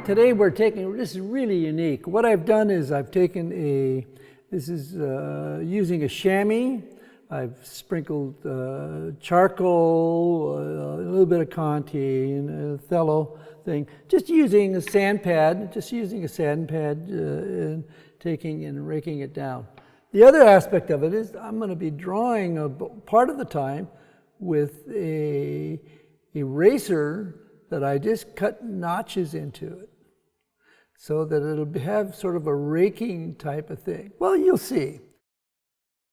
today we're taking, this is really unique. What I've done is I've taken this is using a chamois. I've sprinkled charcoal, a little bit of Conti, and a Thello thing. Just using a sand pad, and taking and raking it down. The other aspect of it is I'm going to be drawing a part of the time with a eraser that I just cut notches into it so that it'll have sort of a raking type of thing. Well, you'll see.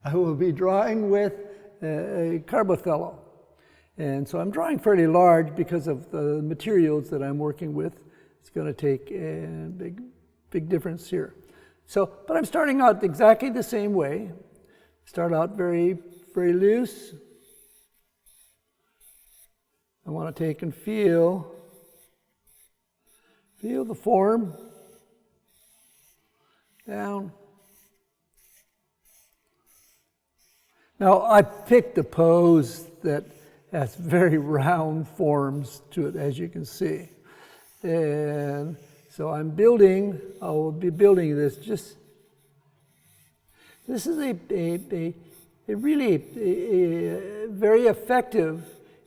I will be drawing with a carbothello. And so I'm drawing fairly large because of the materials that I'm working with. It's going to take a big difference here. So, but I'm starting out exactly the same way. Start out very, very loose. I want to take and feel the form down. Now, I picked a pose that has very round forms to it, as you can see. And so I will be building this this is a really very effective,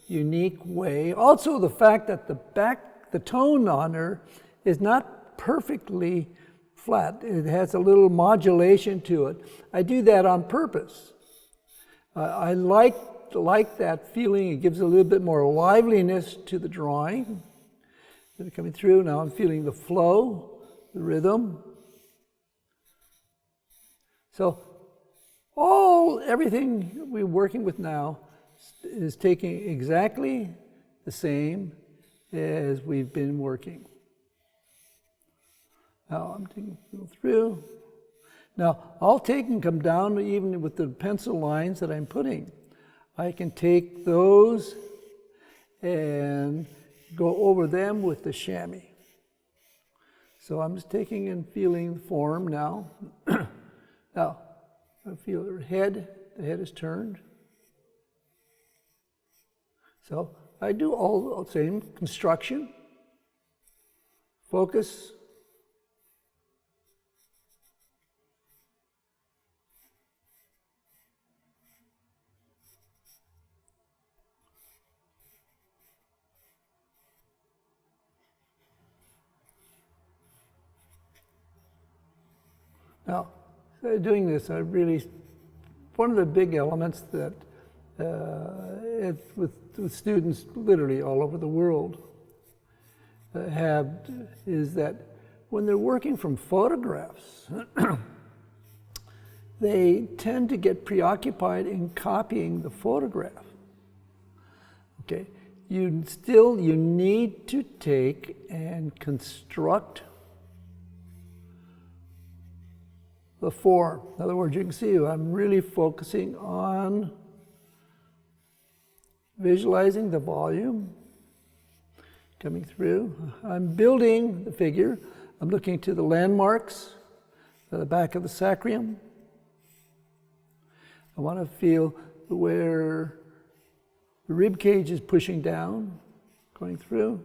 unique way. Also the fact that the tone on her is not perfectly flat. It has a little modulation to it. I do that on purpose. I like that feeling. It gives a little bit more liveliness to the drawing. Coming through, now I'm feeling the flow, the rhythm. So everything we're working with now is taking exactly the same as we've been working. Now I'm taking through. Now I'll take and come down even with the pencil lines that I'm putting. I can take those and go over them with the chamois. So I'm just taking and feeling the form now. Now, I feel the head is turned. So I do all the same construction, focus. Now, doing this, one of the big elements that with students literally all over the world is that when they're working from photographs, they tend to get preoccupied in copying the photograph. Okay, you need to take and construct the form. In other words, you can see I'm really focusing on visualizing the volume coming through. I'm building the figure. I'm looking to the landmarks, the back of the sacrum. I want to feel where the rib cage is pushing down, going through.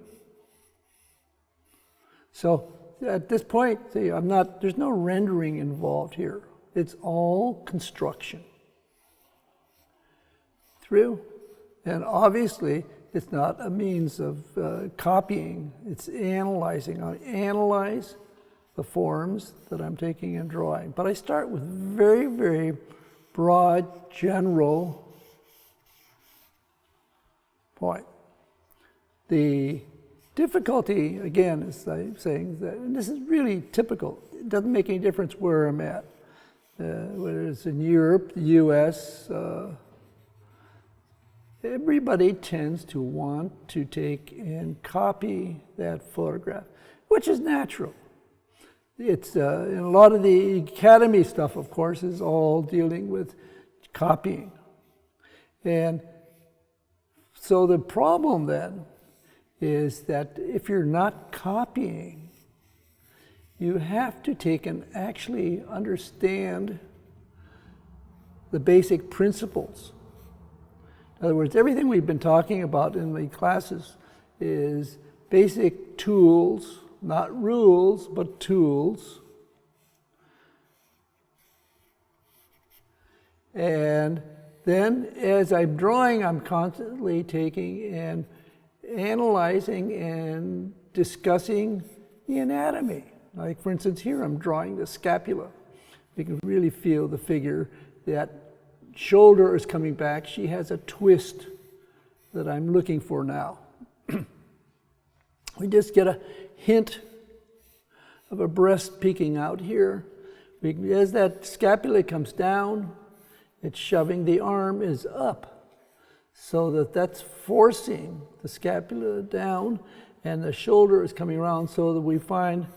So at this point, see, there's no rendering involved here. It's all construction. Through. And obviously, it's not a means of copying, it's analyzing. I analyze the forms that I'm taking and drawing. But I start with very, very broad, general point. The difficulty, again, is I'm saying that, and this is really typical, it doesn't make any difference where I'm at, whether it's in Europe, the US, everybody tends to want to take and copy that photograph, which is natural. It's and a lot of the academy stuff, of course, is all dealing with copying. And so the problem then is that if you're not copying, you have to take and actually understand the basic principles. In other words, everything we've been talking about in the classes is basic tools not rules, but tools. And then as I'm drawing, I'm constantly taking and analyzing and discussing the anatomy. Like for instance here, I'm drawing the scapula. You can really feel the figure. That shoulder is coming back. She has a twist that I'm looking for now. We just get a hint of a breast peeking out here. As that scapula comes down, it's shoving the arm is up, so that that's forcing the scapula down, and the shoulder is coming around, so that we find,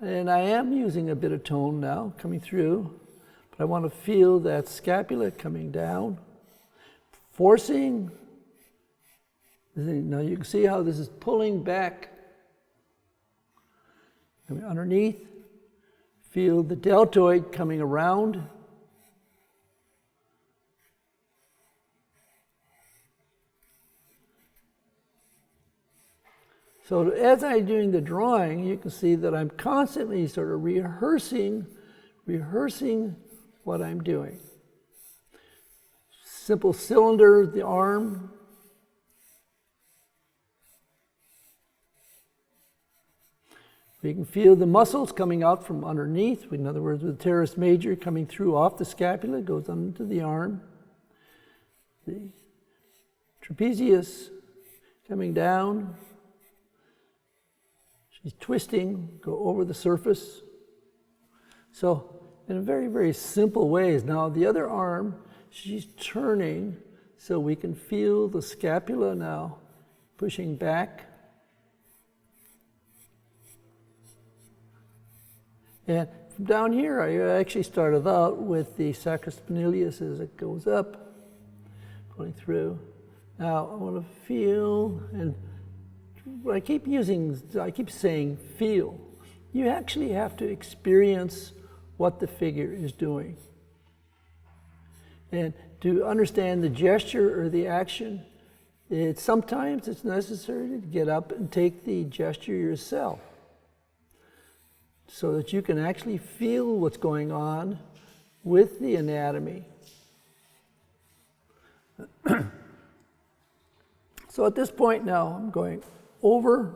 and I am using a bit of tone now coming through, but I want to feel that scapula coming down, forcing. Now you can see how this is pulling back. Underneath, feel the deltoid coming around. So as I'm doing the drawing, you can see that I'm constantly sort of rehearsing what I'm doing. Simple cylinder, the arm. You can feel the muscles coming out from underneath. In other words, with the teres major coming through off the scapula, goes onto the arm. The trapezius coming down. She's twisting, go over the surface. So in very, very simple ways. Now the other arm, she's turning, so we can feel the scapula now pushing back. And from down here, I actually started out with the sacrospinalis as it goes up, going through. Now I want to feel, and I keep saying feel. You actually have to experience what the figure is doing. And to understand the gesture or the action, sometimes it's necessary to get up and take the gesture yourself, so that you can actually feel what's going on with the anatomy. So at this point now, I'm going over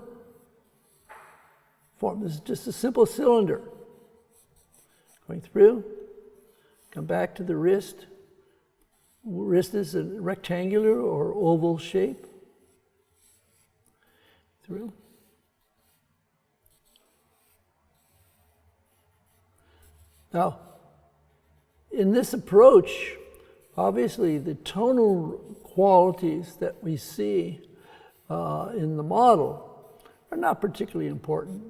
form. This is just a simple cylinder. Going through, come back to the wrist. Wrist is a rectangular or oval shape. Through. Now, in this approach, obviously the tonal qualities that we see in the model are not particularly important.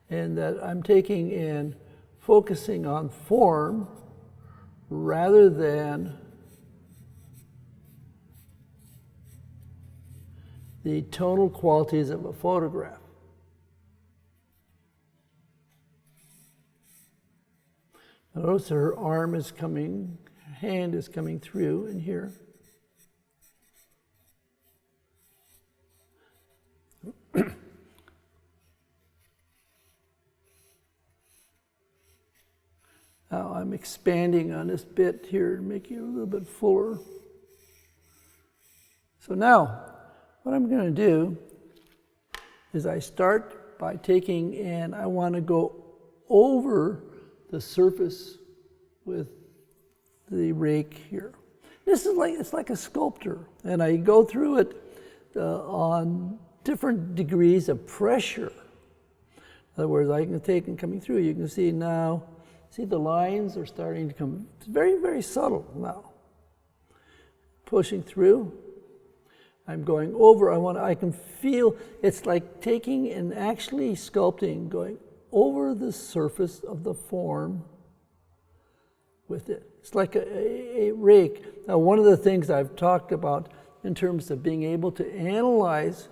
And that I'm taking and focusing on form rather than the tonal qualities of a photograph. Notice her arm is coming, her hand is coming through in here. Now I'm expanding on this bit here to make it a little bit fuller. So now, what I'm going to do is I start by taking, and I want to go over the surface with the rake here. This is like, it's like a sculptor, and I go through it on different degrees of pressure. In other words, I can take and coming through, you can see now, see the lines are starting to come, it's very, very subtle now. Pushing through, I'm going over, I can feel, it's like taking and actually sculpting, going over the surface of the form with it. It's like a rake. Now, one of the things I've talked about in terms of being able to analyze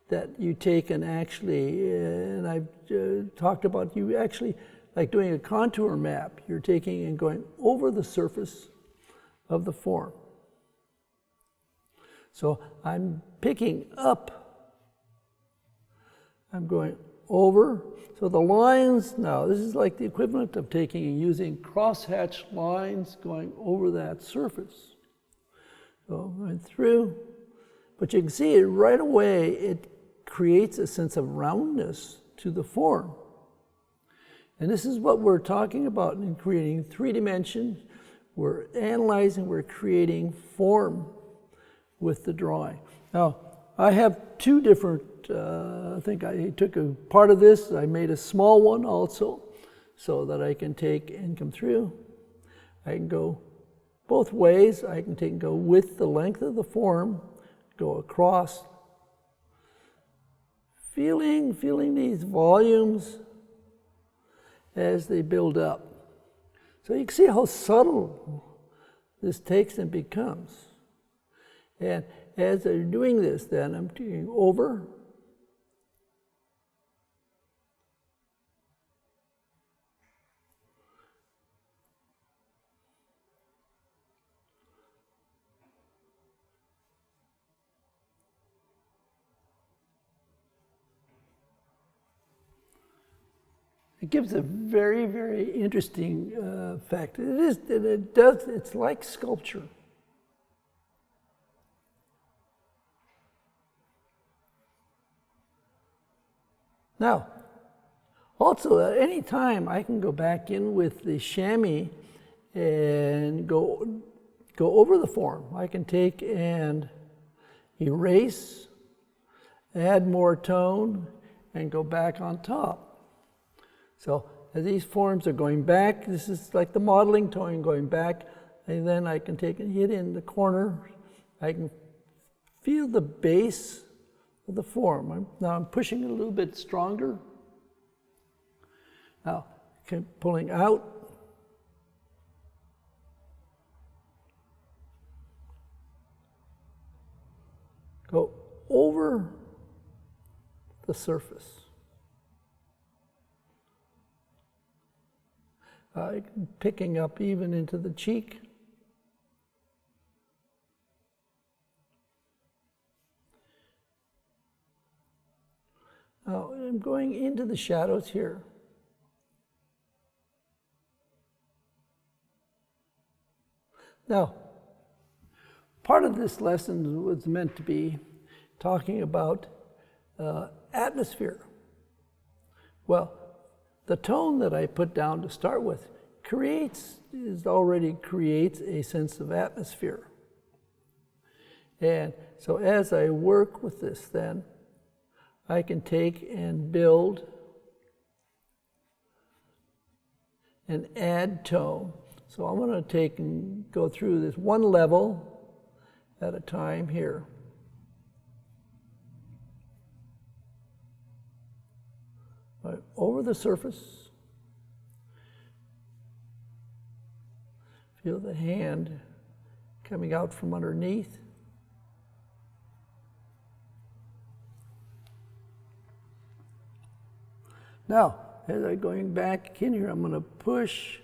that you take and actually, and I've talked about you actually, like doing a contour map, you're taking and going over the surface of the form. So I'm picking up, I'm going over. So the lines, now this is like the equivalent of taking and using crosshatch lines going over that surface. So going through, but you can see it right away, it creates a sense of roundness to the form. And this is what we're talking about in creating 3 dimensions. We're analyzing, we're creating form with the drawing. Now, I have 2 different, I think I took a part of this, I made a small one also, so that I can take and come through. I can go both ways. I can take and go with the length of the form, go across, feeling these volumes as they build up. So you can see how subtle this takes and becomes. And as I'm doing this, then I'm taking over. It gives a very, very interesting effect. It's like sculpture. Now, also at any time I can go back in with the chamois and go over the form. I can take and erase, add more tone, and go back on top. So as these forms are going back, this is like the modeling tone going back, and then I can take and hit in the corner. I can feel the base of the form. Now I'm pushing it a little bit stronger. Now, pulling out. Go over the surface. Picking up even into the cheek. Now I'm going into the shadows here. Now, part of this lesson was meant to be talking about atmosphere. Well, the tone that I put down to start with already creates a sense of atmosphere. And so as I work with this then, I can take and build and add tone. So I'm going to take and go through this one level at a time here. Over the surface, feel the hand coming out from underneath. Now, as I'm going back in here, I'm going to push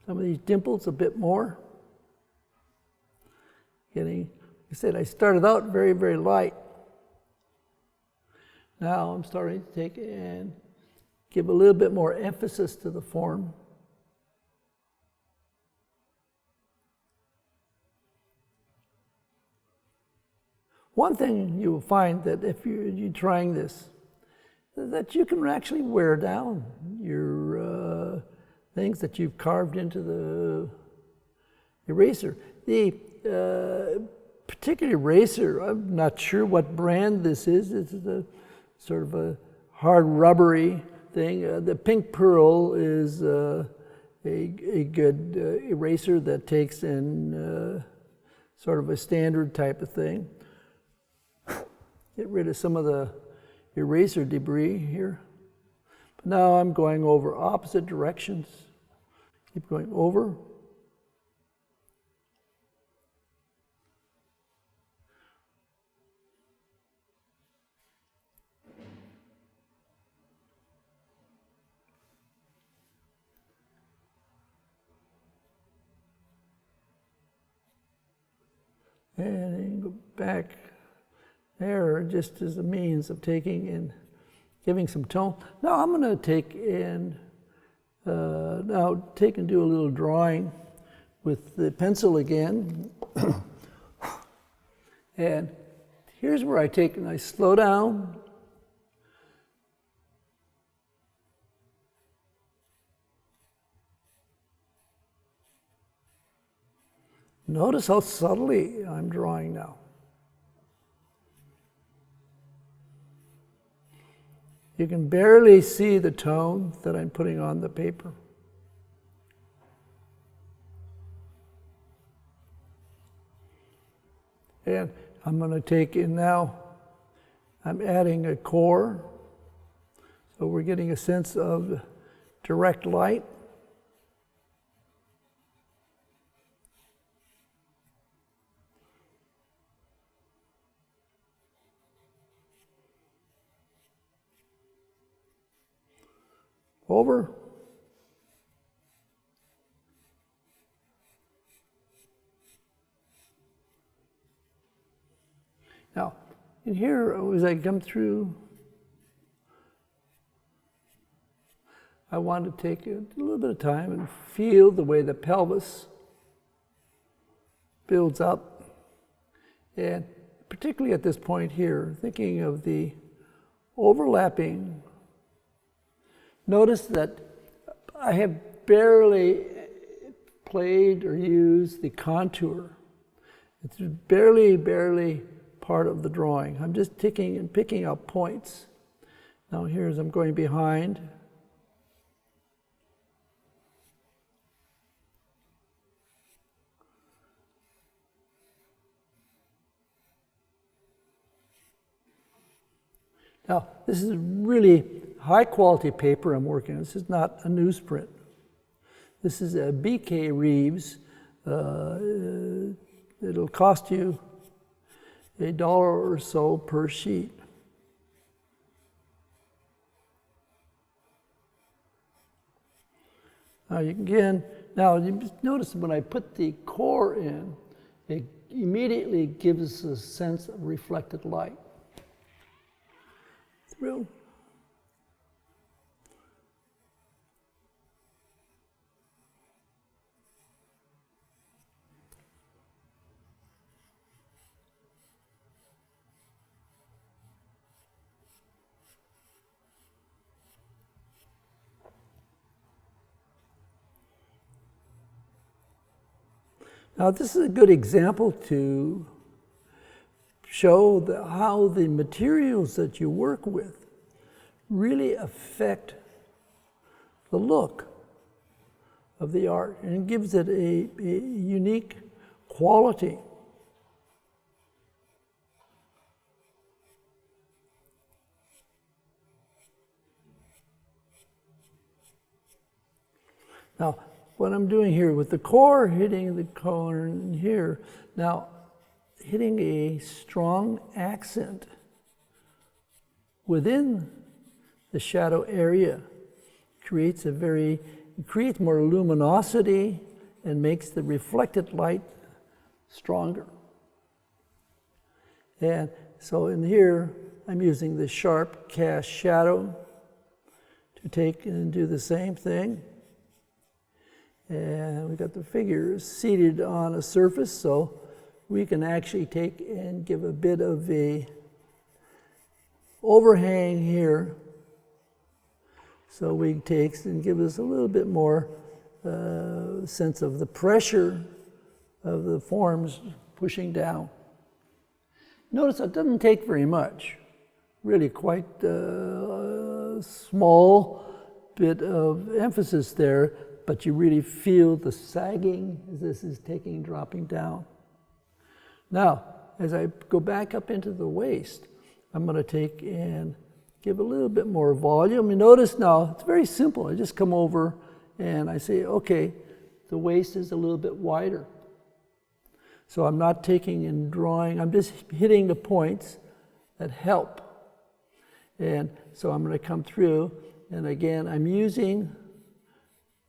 some of these dimples a bit more. Like I said, I started out very, very light. Now I'm starting to take and give a little bit more emphasis to the form. One thing you will find that if you're trying this, that you can actually wear down your things that you've carved into the eraser. The particular eraser, I'm not sure what brand this is. It's a sort of a hard rubbery thing. The Pink Pearl is a good eraser that takes in sort of a standard type of thing. Get rid of some of the eraser debris here. But now I'm going over opposite directions. Keep going over. And go back there just as a means of taking and giving some tone. Now I'm going to take and do a little drawing with the pencil again. And here's where I take and I slow down. Notice how subtly I'm drawing now. You can barely see the tone that I'm putting on the paper. And I'm going to take in now, I'm adding a core. So we're getting a sense of direct light. Over. Now, in here, as I come through, I want to take a little bit of time and feel the way the pelvis builds up. And particularly at this point here, thinking of the overlapping. Notice that I have barely played or used the contour. It's barely part of the drawing. I'm just ticking and picking up points. Now here's I'm going behind. Now this is really high quality paper I'm working on. This is not a newsprint. This is a BK Reeves. It'll cost you $1 or so per sheet. Now you just notice when I put the core in, it immediately gives a sense of reflected light. Through. Now this is a good example to show how the materials that you work with really affect the look of the art, and it gives it a unique quality. Now, what I'm doing here with the core hitting the corner here, now hitting a strong accent within the shadow area creates more luminosity and makes the reflected light stronger. And so in here, I'm using the sharp cast shadow to take and do the same thing. And we got the figures seated on a surface, so we can actually take and give a bit of a overhang here. So we take and give us a little bit more sense of the pressure of the forms pushing down. Notice it doesn't take very much, really quite a small bit of emphasis there, but you really feel the sagging as this is dropping down. Now, as I go back up into the waist, I'm going to take and give a little bit more volume. You notice now, it's very simple. I just come over and I say, okay, the waist is a little bit wider. So I'm not taking and drawing, I'm just hitting the points that help. And so I'm going to come through, and again, I'm using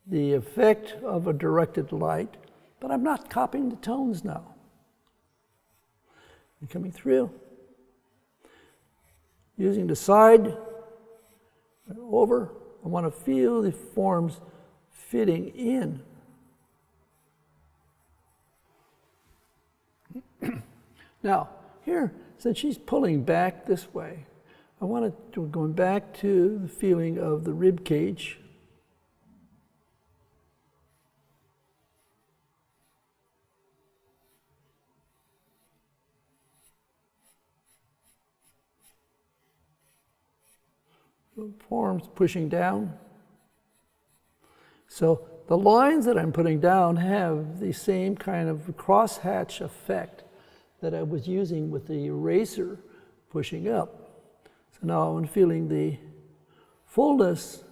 the effect of a directed light, but I'm not copying the tones now. and coming through. Using the side, over, I want to feel the forms fitting in. Now, here, since she's pulling back this way, I want to go back to the feeling of the rib cage. The forms pushing down. So the lines that I'm putting down have the same kind of crosshatch effect that I was using with the eraser pushing up. So now I'm feeling the fullness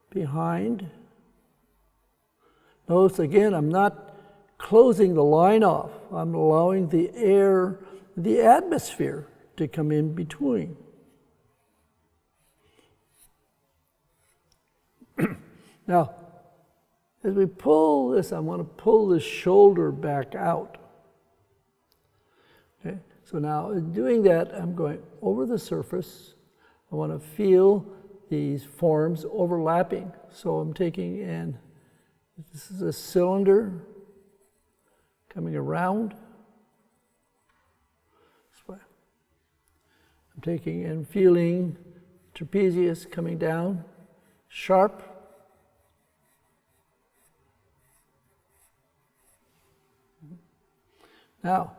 behind. Notice again, I'm not closing the line off. I'm allowing the air, the atmosphere to come in between. Now, as we pull this, I want to pull the shoulder back out. Okay? So now, in doing that, I'm going over the surface. I want to feel these forms overlapping. So I'm taking in, this is a cylinder coming around. This way. I'm taking and feeling trapezius coming down, sharp. Now,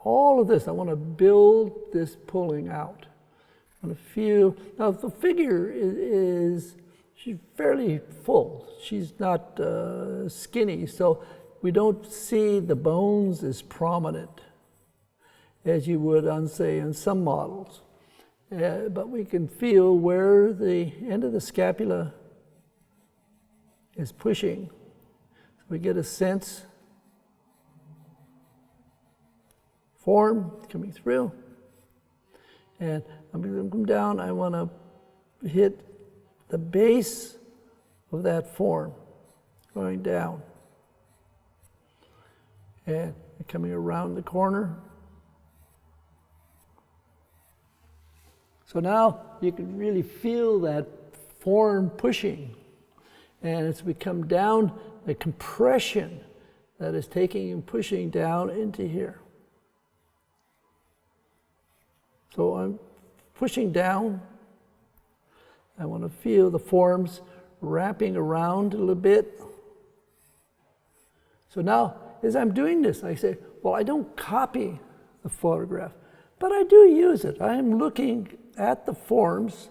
all of this, I want to build this pulling out. I want to feel, now the figure is she's fairly full. She's not skinny, so we don't see the bones as prominent as you would on, say, in some models. But we can feel where the end of the scapula is pushing. So we get a sense. Form coming through, and I'm going to come down. I want to hit the base of that form, going down, and coming around the corner. So now you can really feel that form pushing, and as we come down, the compression that is taking and pushing down into here. So I'm pushing down. I want to feel the forms wrapping around a little bit. So now, as I'm doing this, I say, well, I don't copy the photograph, but I do use it. I am looking at the forms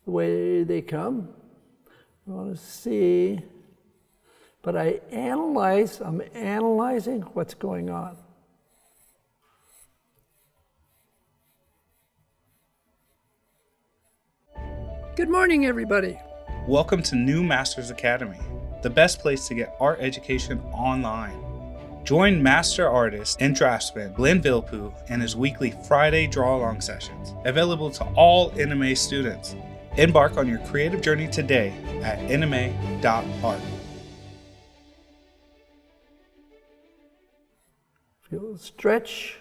the way they come. I want to see, but I'm analyzing what's going on. Good morning, everybody. Welcome to New Masters Academy, the best place to get art education online. Join master artist and draftsman Glenn Vilppu in his weekly Friday draw-along sessions, available to all NMA students. Embark on your creative journey today at nma.art. Feel the stretch.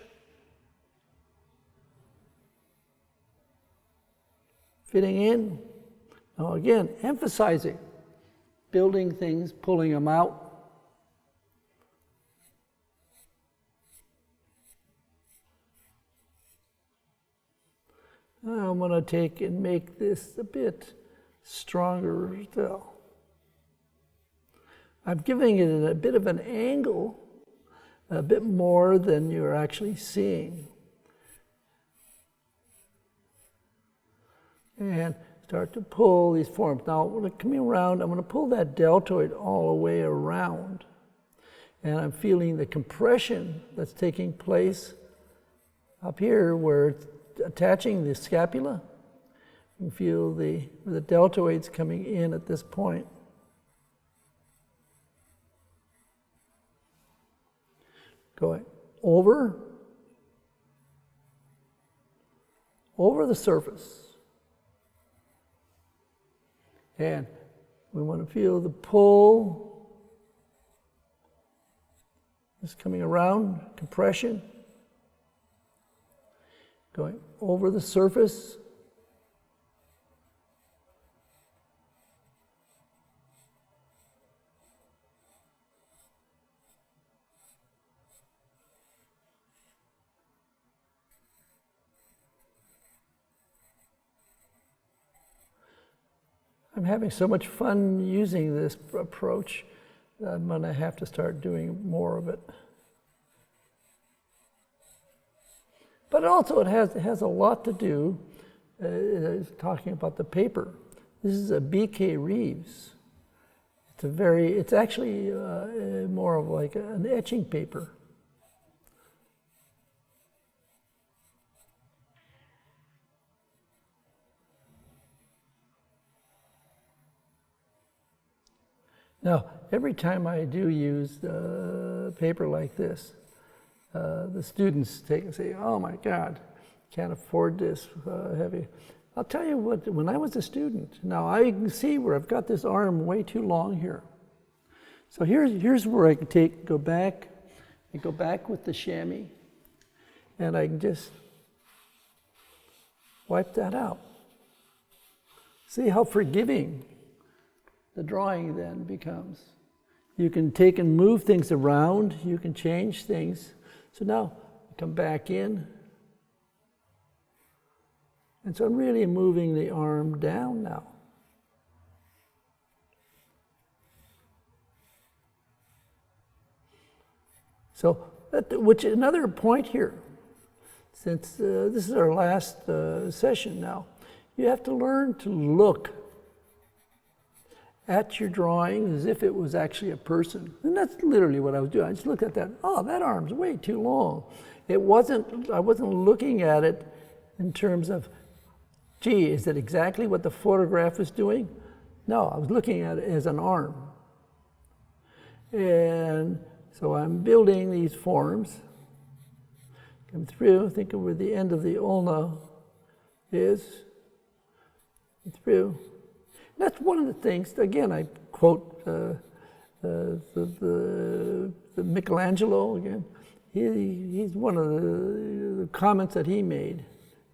Fitting in. Now again, emphasizing, building things, pulling them out. Now I'm going to take and make this a bit stronger still. I'm giving it a bit of an angle, a bit more than you're actually seeing. And start to pull these forms. Now, when I'm coming around, I'm going to pull that deltoid all the way around. And I'm feeling the compression that's taking place up here where it's attaching the scapula. You can feel the deltoids coming in at this point. Going over the surface. And we want to feel the pull. Just coming around, compression. going over the surface. I'm having so much fun using this approach that I'm going to have to start doing more of it. But also it has a lot to do, talking about the paper. This is a B.K. Reeves. It's actually more of like an etching paper. Now, every time I do use paper like this, the students take and say, "Oh my God, can't afford this heavy." I'll tell you what, when I was a student, now I can see where I've got this arm way too long here. So here's where I can go back with the chamois, and I can just wipe that out. See how forgiving the drawing then becomes. You can take and move things around, you can change things. So now, I come back in. And so I'm really moving the arm down now. So, which another point here, since this is our last session now, you have to learn to look at your drawing as if it was actually a person. And that's literally what I was doing. I just looked at that, oh, that arm's way too long. I wasn't looking at it in terms of, gee, is it exactly what the photograph is doing? No, I was looking at it as an arm. And so I'm building these forms. Come through, think of where the end of the ulna is. Through. That's one of the things, again, I quote the Michelangelo again. He's one of the comments that he made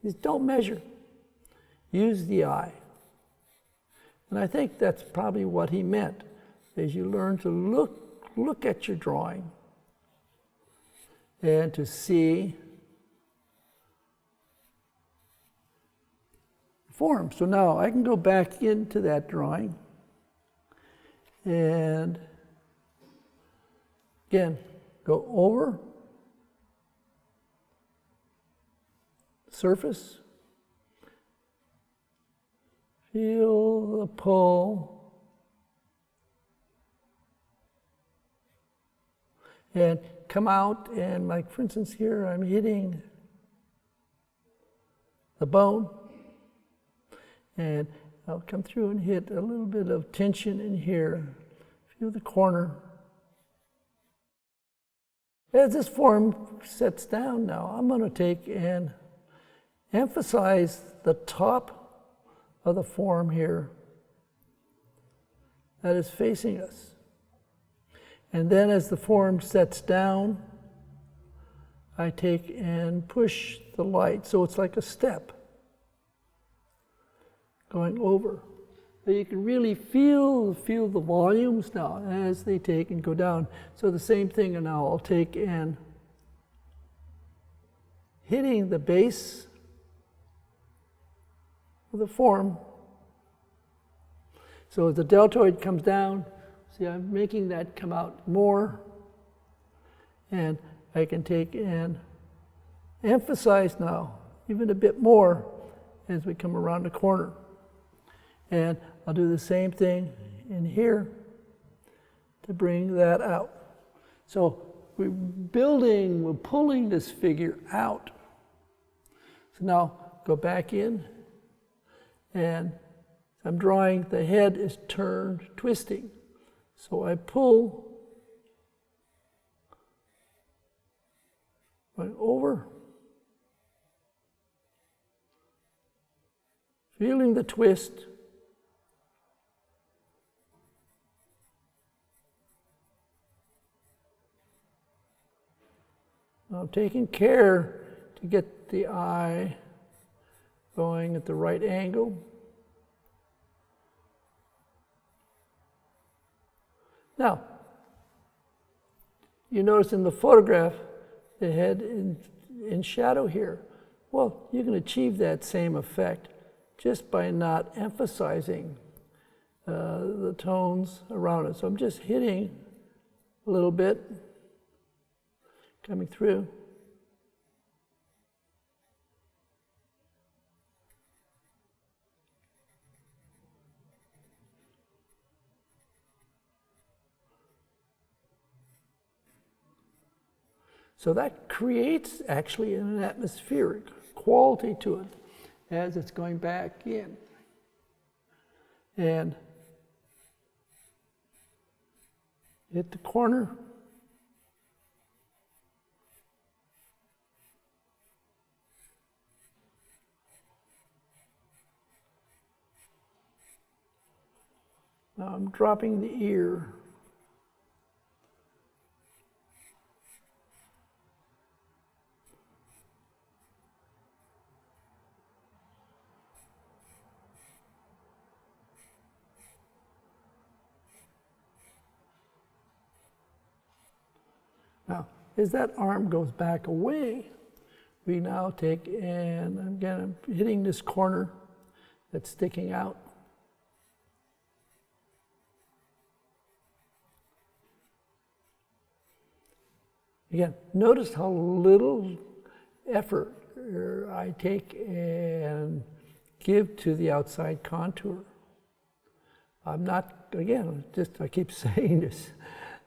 is don't measure, use the eye. And I think that's probably what he meant, is you learn to look at your drawing and to see form. So now I can go back into that drawing and again go over surface, feel the pull, and come out, and like for instance here I'm hitting the bone. And I'll come through and hit a little bit of tension in here. Feel the corner. As this form sets down now, I'm going to take and emphasize the top of the form here that is facing us. And then as the form sets down, I take and push the light. So it's like a step going over. So you can really feel the volumes now as they take and go down. So the same thing, and now I'll take and hitting the base of the form. So as the deltoid comes down, see I'm making that come out more, and I can take and emphasize now even a bit more as we come around the corner. And I'll do the same thing in here to bring that out. So we're pulling this figure out. So now go back in, and I'm drawing, the head is turned, twisting. So I pull, going over, feeling the twist, I'm taking care to get the eye going at the right angle. Now, you notice in the photograph, the head in shadow here. Well, you can achieve that same effect just by not emphasizing the tones around it. So I'm just hitting a little bit, coming through. So that creates actually an atmospheric quality to it as it's going back in. And hit the corner. Now I'm dropping the ear. Now, as that arm goes back away, we now take, and again, I'm hitting this corner that's sticking out. Again, notice how little effort I take and give to the outside contour. I'm not, again, I keep saying this,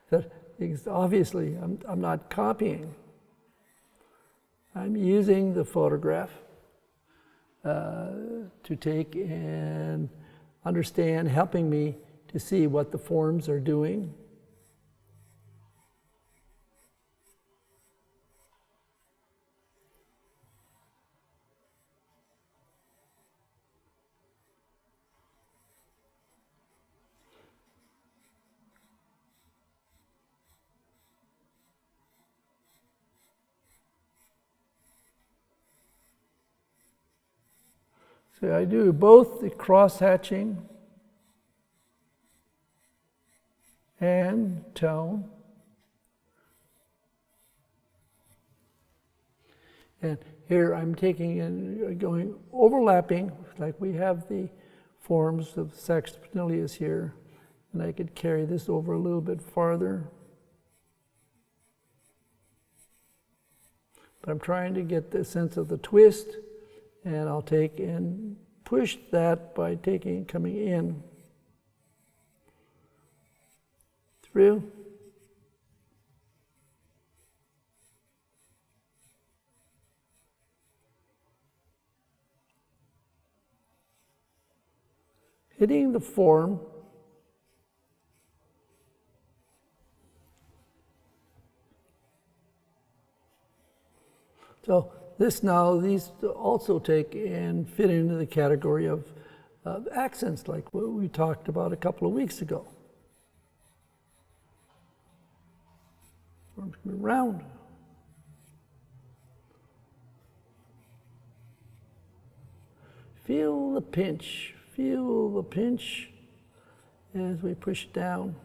that because obviously I'm not copying. I'm using the photograph to take and understand, helping me to see what the forms are doing. So I do both the cross-hatching and tone. And here I'm taking and going overlapping, like we have the forms of saxifragilius here, and I could carry this over a little bit farther. But I'm trying to get the sense of the twist. And I'll take and push that by coming in through. Hitting the form. So these also take and fit into the category of accents, like what we talked about a couple of weeks ago. Arms come around. Feel the pinch as we push it down.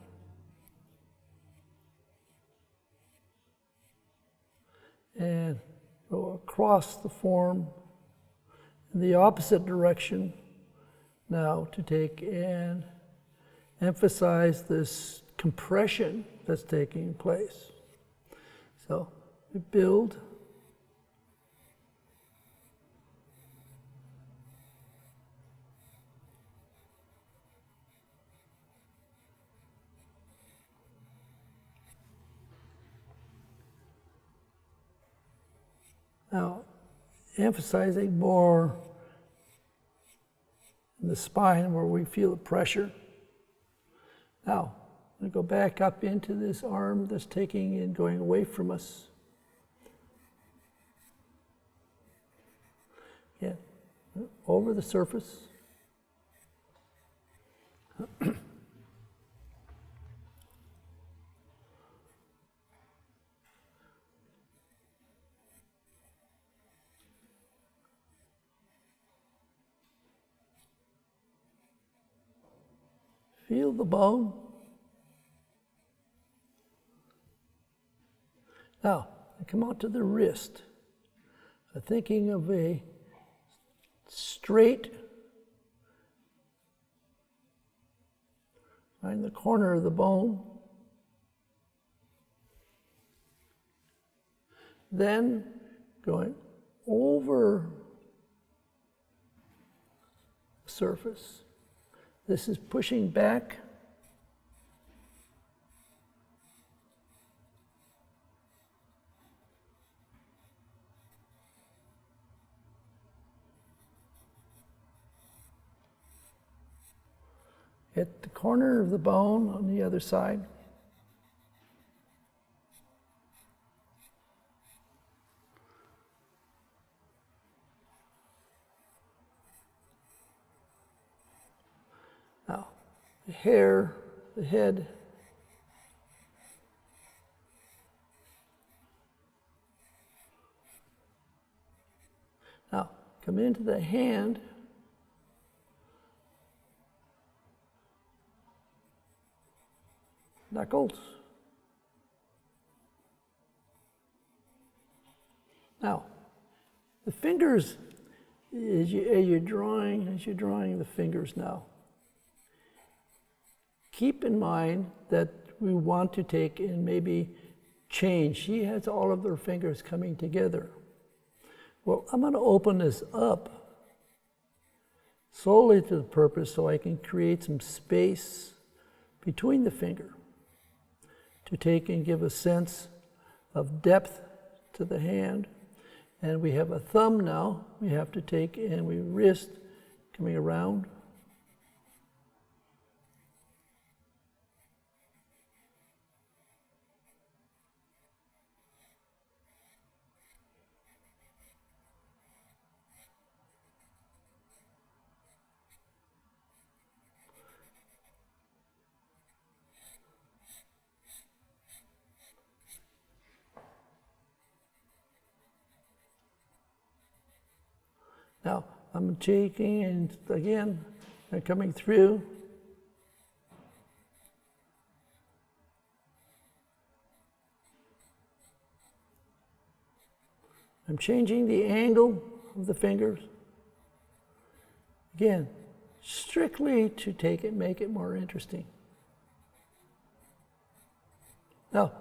And go across the form in the opposite direction now to take and emphasize this compression that's taking place. So we build. Now, emphasizing more in the spine where we feel the pressure. Now, I'm going to go back up into this arm that's taking and going away from us. Yeah, over the surface. Feel the bone. Now, I come out to the wrist. I'm thinking of a straight, find the corner of the bone. Then going over the surface. This is pushing back. Hit the corner of the bone on the other side. Now, the hair, the head. Now, come into the hand. Knuckles. Now, the fingers, as you're drawing the fingers now, keep in mind that we want to take and maybe change. She has all of her fingers coming together. Well, I'm going to open this up solely to the purpose so I can create some space between the finger to take and give a sense of depth to the hand. And we have a thumb now. We have to take and we wrist coming around. Now, I'm taking and again, and coming through. I'm changing the angle of the fingers. Again, strictly to take it, make it more interesting. Now,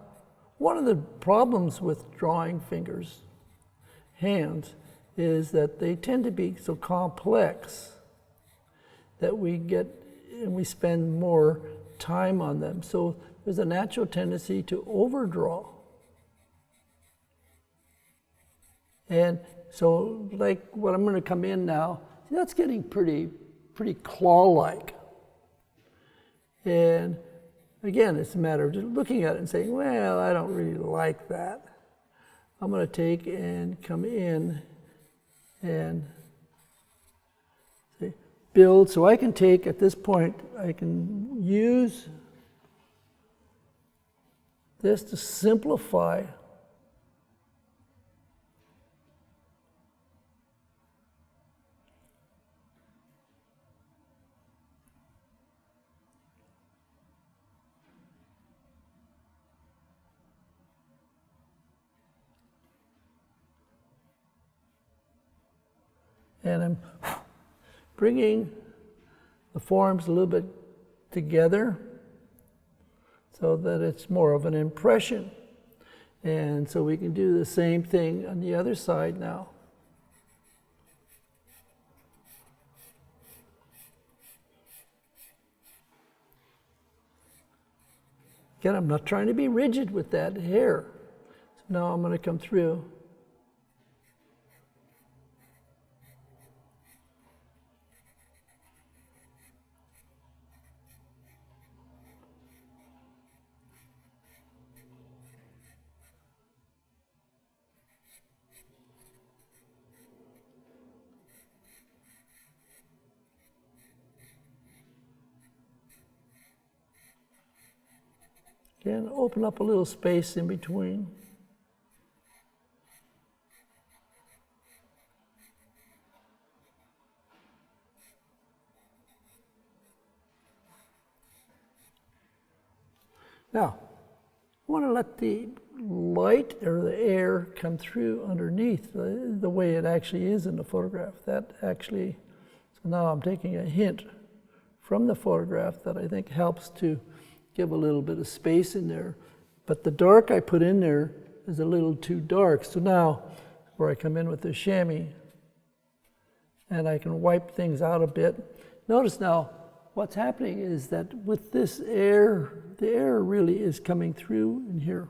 one of the problems with drawing fingers, hands, is that they tend to be so complex that we get and we spend more time on them. So there's a natural tendency to overdraw. And so like what I'm going to come in now, that's getting pretty claw-like. And again, it's a matter of just looking at it and saying, well, I don't really like that. I'm going to take and come in and say, build. So I can take, at this point, I can use this to simplify and I'm bringing the forms a little bit together so that it's more of an impression. And so we can do the same thing on the other side now. Again, I'm not trying to be rigid with that hair. So now I'm going to come through. Again, open up a little space in between. Now, I want to let the light or the air come through underneath the way it actually is in the photograph. That actually, so now I'm taking a hint from the photograph that I think helps to give a little bit of space in there. But the dark I put in there is a little too dark. So now, where I come in with the chamois, and I can wipe things out a bit. Notice now, what's happening is that with this air, the air really is coming through in here.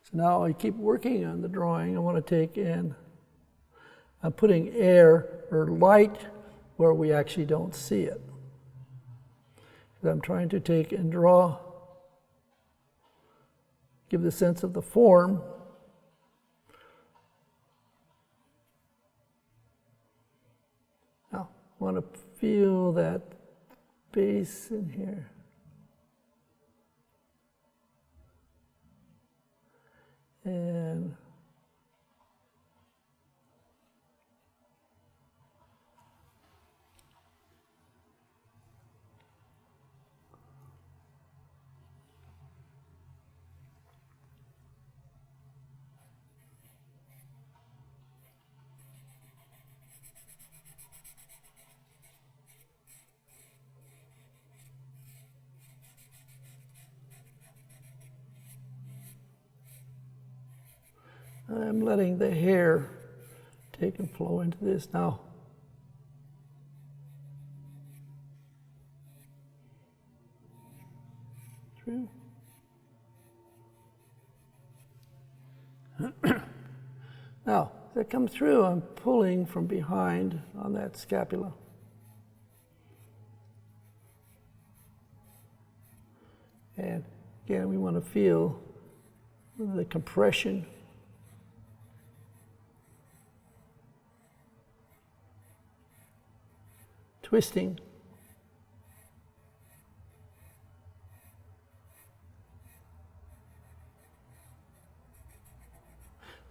So now I keep working on the drawing. I want to take in, I'm putting air or light where we actually don't see it. So I'm trying to take and draw, give the sense of the form. Now, I want to feel that base in here. And I'm letting the hair take and flow into this now. Through. Now, as I come through, I'm pulling from behind on that scapula. And again, we want to feel the compression. Twisting.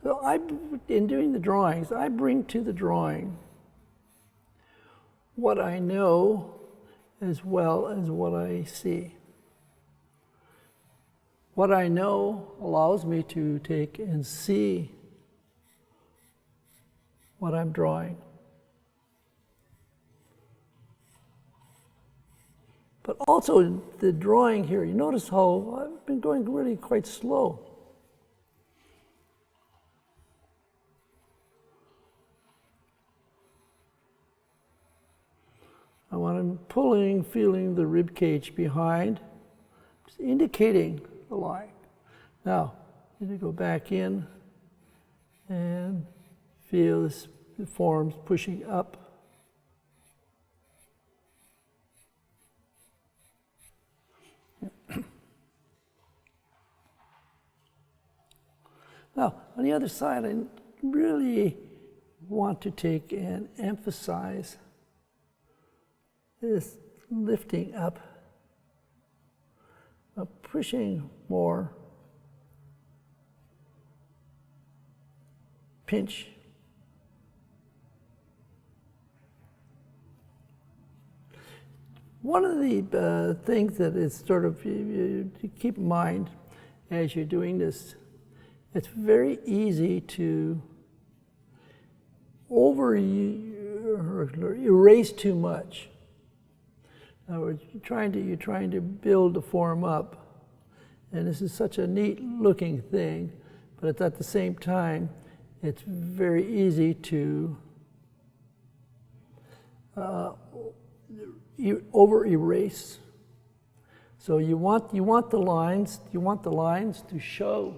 So in doing the drawings, I bring to the drawing what I know as well as what I see. What I know allows me to take and see what I'm drawing. But also the drawing here, you notice how I've been going really quite slow. I want him pulling, feeling the rib cage behind, just indicating the line. Now, I'm going to go back in and feel this, the forms pushing up. Now, on the other side, I really want to take and emphasize this lifting up, pushing more, pinch. One of the things that is sort of, you keep in mind as you're doing this, it's very easy to erase too much. In other words, you're trying to build the form up, and this is such a neat looking thing, but at the same time, it's very easy to over erase. So you want the lines to show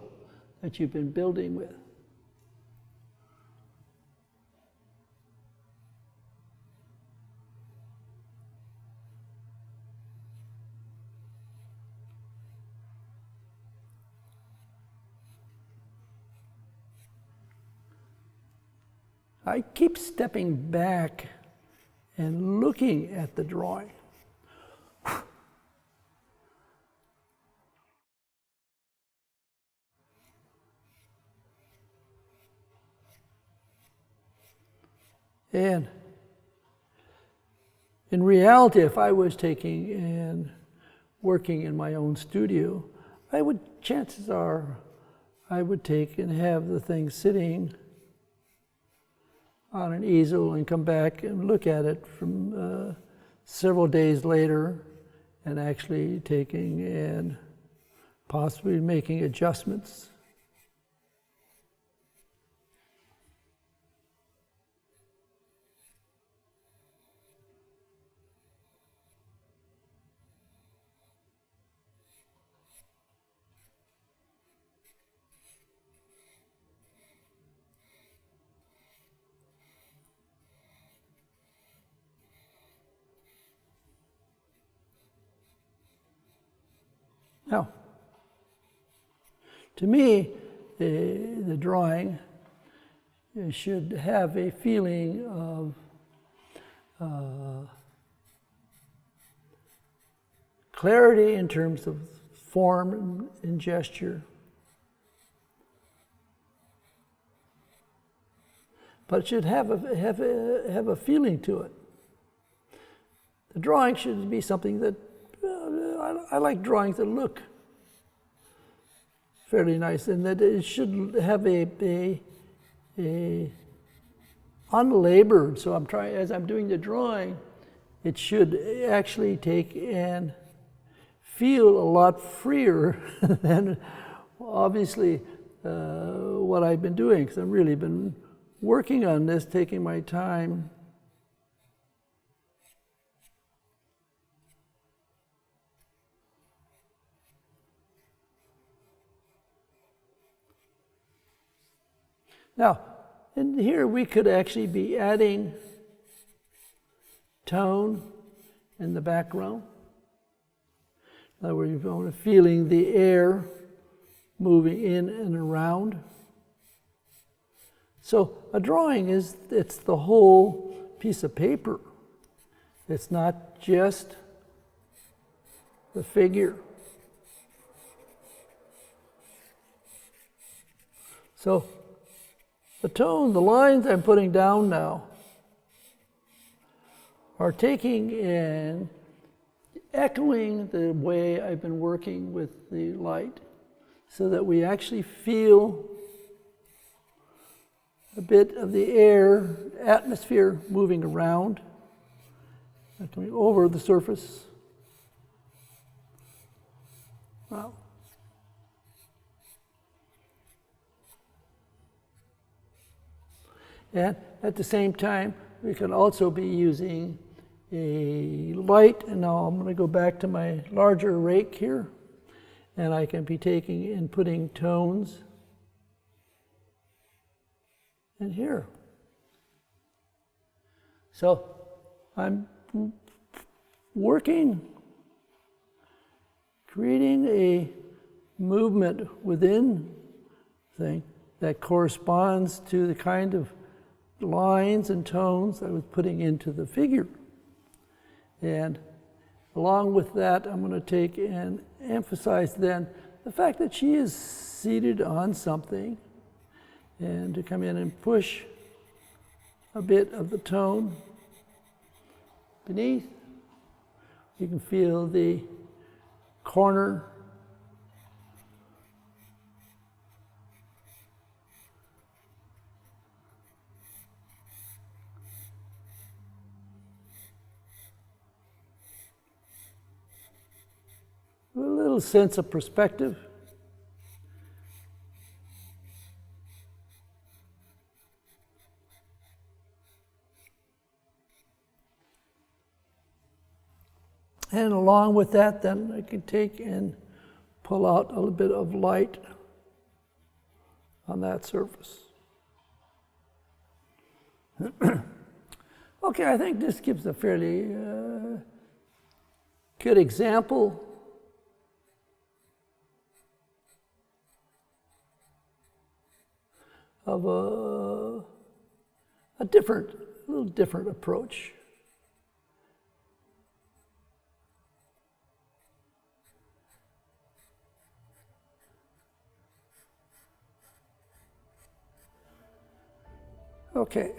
that you've been building with. I keep stepping back and looking at the drawing. And in reality, if I was taking and working in my own studio, chances are, I would take and have the thing sitting on an easel and come back and look at it from several days later and actually taking and possibly making adjustments. Now, to me, the drawing should have a feeling of clarity in terms of form and gesture, but it should have a feeling to it. The drawing should be something that I like drawings that look fairly nice, and that it should have a unlabored. So I'm trying, as I'm doing the drawing, it should actually take and feel a lot freer than obviously what I've been doing, because I've really been working on this, taking my time. Now, in here we could actually be adding tone in the background. In other words, you're feeling the air moving in and around. So a drawing it's the whole piece of paper. It's not just the figure. So the tone, the lines I'm putting down now are taking and echoing the way I've been working with the light, so that we actually feel a bit of the air, atmosphere moving around, coming over the surface. Wow. And at the same time, we can also be using a light, and now I'm going to go back to my larger rake here, and I can be taking and putting tones in here. So I'm working, creating a movement within the thing that corresponds to the kind of lines and tones I was putting into the figure. And along with that, I'm going to take and emphasize then the fact that she is seated on something, and to come in and push a bit of the tone beneath. You can feel the corner a little sense of perspective. And along with that, then I can take and pull out a little bit of light on that surface. Okay, I think this gives a fairly good example of a little different approach. Okay.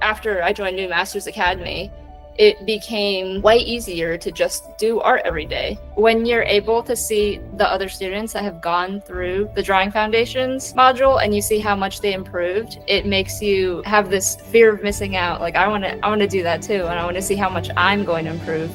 after I joined New Masters Academy, it became way easier to just do art every day. When you're able to see the other students that have gone through the Drawing Foundations module and you see how much they improved, it makes you have this fear of missing out. Like, I want to do that too, and I want to see how much I'm going to improve.